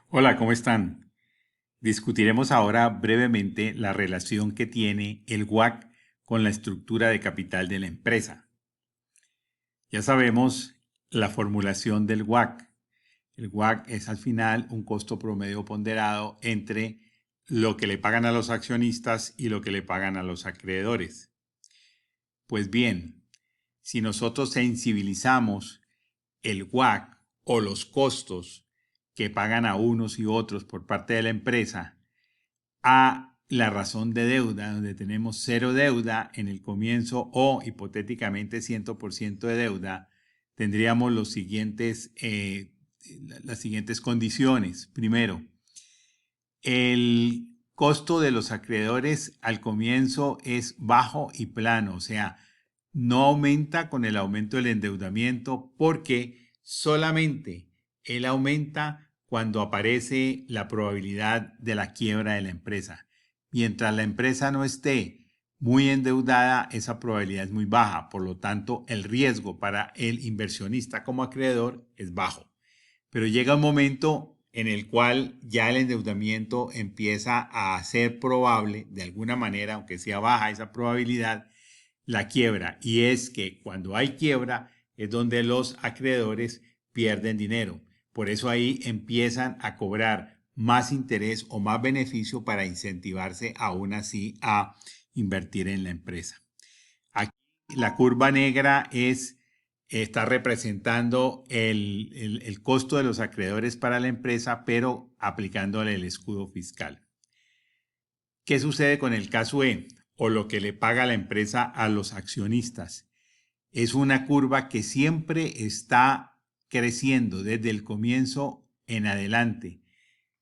Hola, ¿cómo están? Discutiremos ahora brevemente la relación que tiene el WACC con la estructura de capital de la empresa. Ya sabemos la formulación del WACC. El WACC es al final un costo promedio ponderado entre lo que le pagan a los accionistas y lo que le pagan a los acreedores. Pues bien, si nosotros sensibilizamos el WACC o los costos que pagan a unos y otros por parte de la empresa a la razón de deuda, donde tenemos cero deuda en el comienzo o hipotéticamente 100% de deuda, tendríamos las siguientes condiciones. Primero, el costo de los acreedores al comienzo es bajo y plano, o sea, no aumenta con el aumento del endeudamiento porque solamente él aumenta cuando aparece la probabilidad de la quiebra de la empresa. Mientras la empresa no esté muy endeudada, esa probabilidad es muy baja, por lo tanto el riesgo para el inversionista como acreedor es bajo. Pero llega un momento en el cual ya el endeudamiento empieza a ser probable, de alguna manera, aunque sea baja esa probabilidad, la quiebra. Y es que cuando hay quiebra es donde los acreedores pierden dinero. Por eso ahí empiezan a cobrar más interés o más beneficio para incentivarse aún así a invertir en la empresa. Aquí la curva negra está representando el costo de los acreedores para la empresa, pero aplicándole el escudo fiscal. ¿Qué sucede con el caso E o lo que le paga la empresa a los accionistas? Es una curva que siempre está creciendo desde el comienzo en adelante.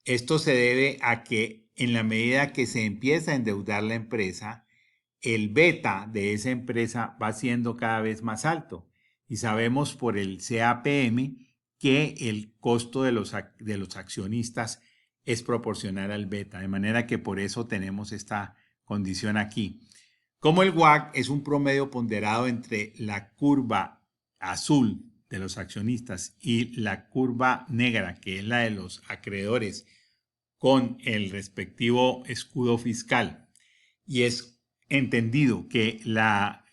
Esto se debe a que en la medida que se empieza a endeudar la empresa, el beta de esa empresa va siendo cada vez más alto. Y sabemos por el CAPM que el costo de los accionistas es proporcional al beta, de manera que por eso tenemos esta condición aquí. Como el WACC es un promedio ponderado entre la curva azul de los accionistas y la curva negra, que es la de los acreedores, con el respectivo escudo fiscal, y es entendido que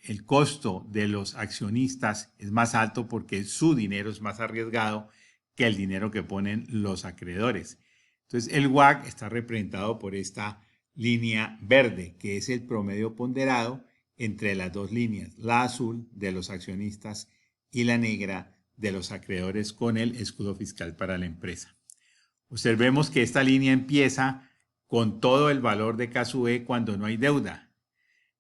el costo de los accionistas es más alto porque su dinero es más arriesgado que el dinero que ponen los acreedores. Entonces el WACC está representado por esta línea verde, que es el promedio ponderado entre las dos líneas, la azul de los accionistas y la negra de los acreedores con el escudo fiscal para la empresa. Observemos que esta línea empieza con todo el valor de caso E cuando no hay deuda,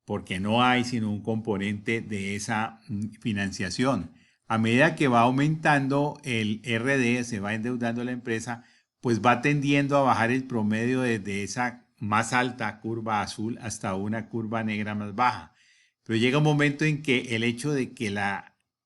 porque no hay sino un componente de esa financiación. A medida que va aumentando el RD, se va endeudando la empresa, pues va tendiendo a bajar el promedio desde esa más alta curva azul hasta una curva negra más baja. Pero llega un momento en que el hecho de que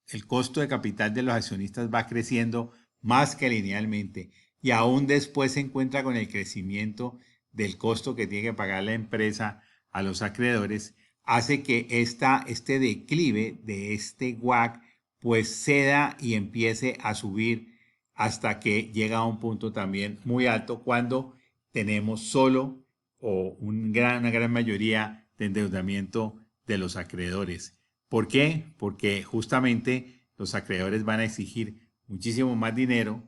el costo de capital de los accionistas va creciendo más que linealmente y aún después se encuentra con el crecimiento del costo que tiene que pagar la empresa a los acreedores, hace que este declive de este WACC pues ceda y empiece a subir hasta que llega a un punto también muy alto cuando tenemos solo o una gran mayoría de endeudamiento de los acreedores. ¿Por qué? Porque justamente los acreedores van a exigir muchísimo más dinero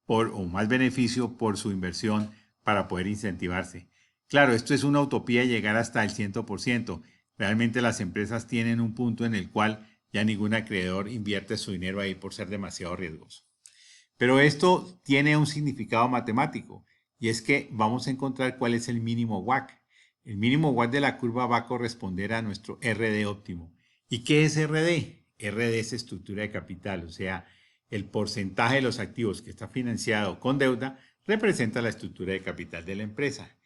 o más beneficio por su inversión para poder incentivarse. Claro, esto es una utopía llegar hasta el 100%. Realmente las empresas tienen un punto en el cual ya ningún acreedor invierte su dinero ahí por ser demasiado riesgoso. Pero esto tiene un significado matemático y es que vamos a encontrar cuál es el mínimo WACC. El mínimo WACC de la curva va a corresponder a nuestro RD óptimo. ¿Y qué es RD? RD es estructura de capital, o sea, el porcentaje de los activos que está financiado con deuda representa la estructura de capital de la empresa.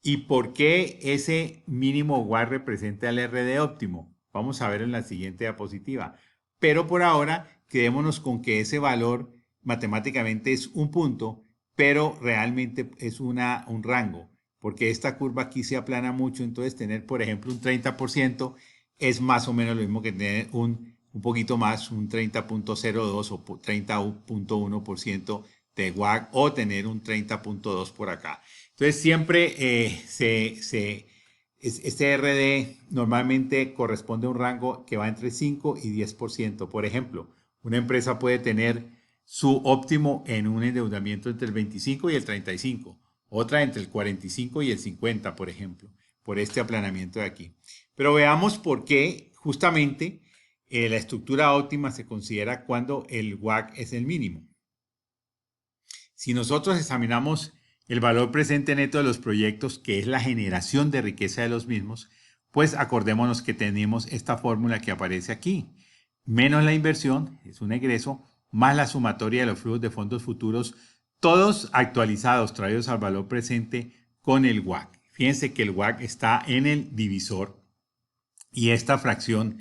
¿Y por qué ese mínimo WACC representa el RD óptimo? Vamos a ver en la siguiente diapositiva. Pero por ahora, quedémonos con que ese valor matemáticamente es un punto, pero realmente es un rango, porque esta curva aquí se aplana mucho, entonces tener, por ejemplo, un 30% es más o menos lo mismo que tener un poquito más, un 30.02 o 30.1% de WACC o tener un 30.2 por acá. Entonces siempre este RD normalmente corresponde a un rango que va entre 5 y 10%. Por ejemplo, una empresa puede tener su óptimo en un endeudamiento entre el 25 y el 35, otra entre el 45 y el 50, por ejemplo, por este aplanamiento de aquí. Pero veamos por qué justamente la estructura óptima se considera cuando el WACC es el mínimo. Si nosotros examinamos el valor presente neto de los proyectos, que es la generación de riqueza de los mismos, pues acordémonos que tenemos esta fórmula que aparece aquí. Menos la inversión, es un egreso, más la sumatoria de los flujos de fondos futuros, todos actualizados, traídos al valor presente con el WACC. Fíjense que el WACC está en el divisor y esta fracción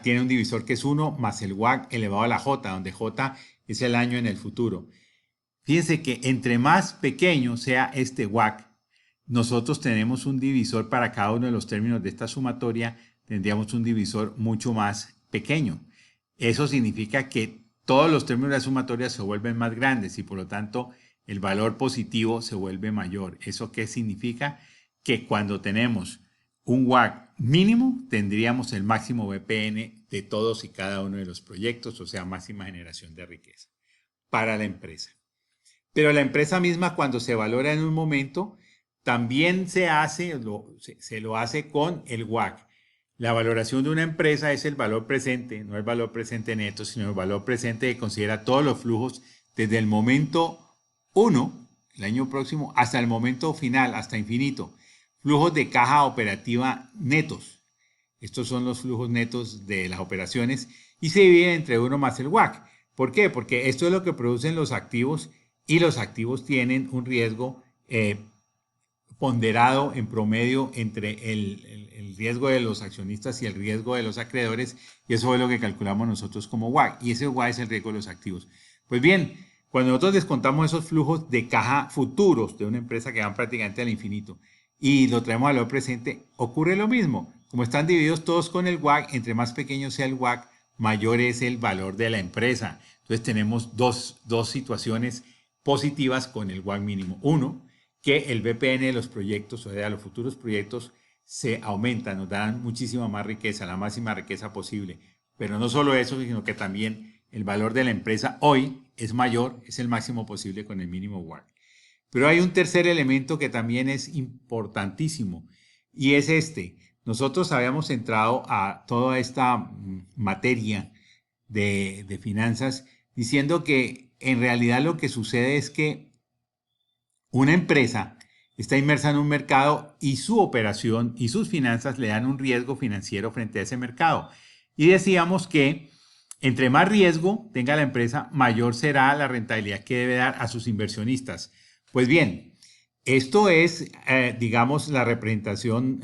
tiene un divisor que es 1 más el WACC elevado a la J, donde J es el año en el futuro. Fíjense que entre más pequeño sea este WACC, nosotros tenemos un divisor para cada uno de los términos de esta sumatoria, tendríamos un divisor mucho más pequeño. Eso significa que todos los términos de la sumatoria se vuelven más grandes y por lo tanto el valor positivo se vuelve mayor. ¿Eso qué significa? Que cuando tenemos un WACC mínimo, tendríamos el máximo BPN de todos y cada uno de los proyectos, o sea, máxima generación de riqueza para la empresa. Pero la empresa misma, cuando se valora en un momento, también se lo hace con el WACC. La valoración de una empresa es el valor presente, no el valor presente neto, sino el valor presente que considera todos los flujos desde el momento 1, el año próximo, hasta el momento final, hasta infinito. Flujos de caja operativa netos. Estos son los flujos netos de las operaciones y se dividen entre 1 más el WACC. ¿Por qué? Porque esto es lo que producen los activos y los activos tienen un riesgo ponderado en promedio entre el riesgo de los accionistas y el riesgo de los acreedores, y eso es lo que calculamos nosotros como WACC, y ese WACC es el riesgo de los activos. Pues bien, cuando nosotros descontamos esos flujos de caja futuros de una empresa que van prácticamente al infinito y lo traemos al valor presente, ocurre lo mismo. Como están divididos todos con el WACC, entre más pequeño sea el WACC, mayor es el valor de la empresa. Entonces tenemos dos situaciones positivas con el WACC mínimo. Uno, que el BPN de los proyectos, o sea, los futuros proyectos, se aumenta, nos dan muchísima más riqueza, la máxima riqueza posible. Pero no solo eso, sino que también el valor de la empresa hoy es mayor, es el máximo posible con el mínimo WACC. Pero hay un tercer elemento que también es importantísimo y es este. Nosotros habíamos entrado a toda esta materia de finanzas diciendo que en realidad lo que sucede es que una empresa está inmersa en un mercado y su operación y sus finanzas le dan un riesgo financiero frente a ese mercado. Y decíamos que entre más riesgo tenga la empresa, mayor será la rentabilidad que debe dar a sus inversionistas. Pues bien, esto es, digamos, la representación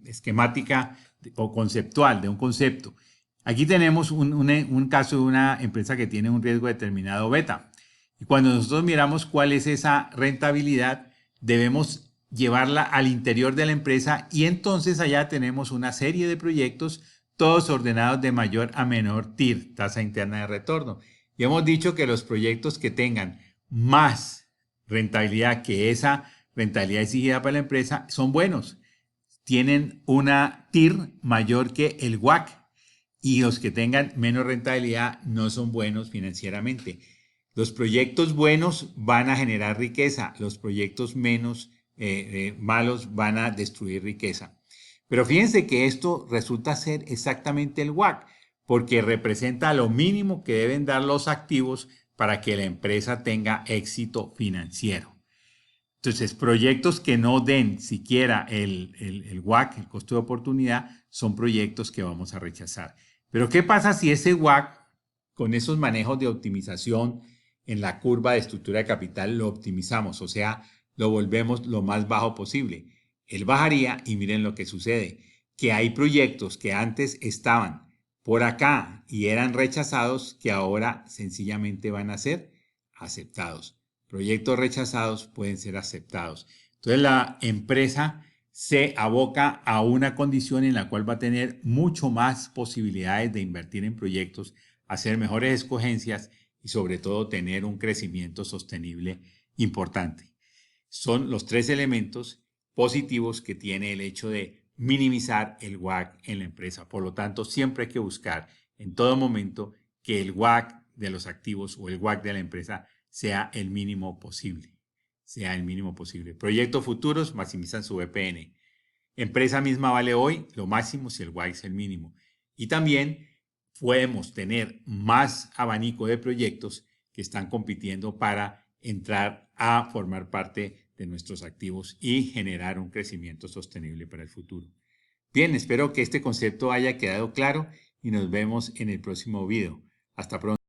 esquemática o conceptual de un concepto. Aquí tenemos un caso de una empresa que tiene un riesgo determinado beta. Y cuando nosotros miramos cuál es esa rentabilidad, debemos llevarla al interior de la empresa y entonces allá tenemos una serie de proyectos, todos ordenados de mayor a menor TIR, tasa interna de retorno. Y hemos dicho que los proyectos que tengan más rentabilidad que esa rentabilidad exigida para la empresa son buenos. Tienen una TIR mayor que el WACC y los que tengan menos rentabilidad no son buenos financieramente. Los proyectos buenos van a generar riqueza, los proyectos menos malos van a destruir riqueza. Pero fíjense que esto resulta ser exactamente el WACC, porque representa lo mínimo que deben dar los activos para que la empresa tenga éxito financiero. Entonces, proyectos que no den siquiera el WACC, el costo de oportunidad, son proyectos que vamos a rechazar. Pero ¿qué pasa si ese WACC, con esos manejos de optimización en la curva de estructura de capital, lo optimizamos? O sea, lo volvemos lo más bajo posible. Él bajaría y miren lo que sucede, que hay proyectos que antes estaban por acá y eran rechazados que ahora sencillamente van a ser aceptados. Proyectos rechazados pueden ser aceptados. Entonces la empresa se aboca a una condición en la cual va a tener mucho más posibilidades de invertir en proyectos, hacer mejores escogencias y sobre todo tener un crecimiento sostenible importante. Son los tres elementos positivos que tiene el hecho de minimizar el WACC en la empresa. Por lo tanto, siempre hay que buscar en todo momento que el WACC de los activos o el WACC de la empresa sea el mínimo posible. Proyectos futuros maximizan su VPN. Empresa misma vale hoy lo máximo si el WACC es el mínimo. Y también podemos tener más abanico de proyectos que están compitiendo para entrar a formar parte de nuestros activos y generar un crecimiento sostenible para el futuro. Bien, espero que este concepto haya quedado claro y nos vemos en el próximo video. Hasta pronto.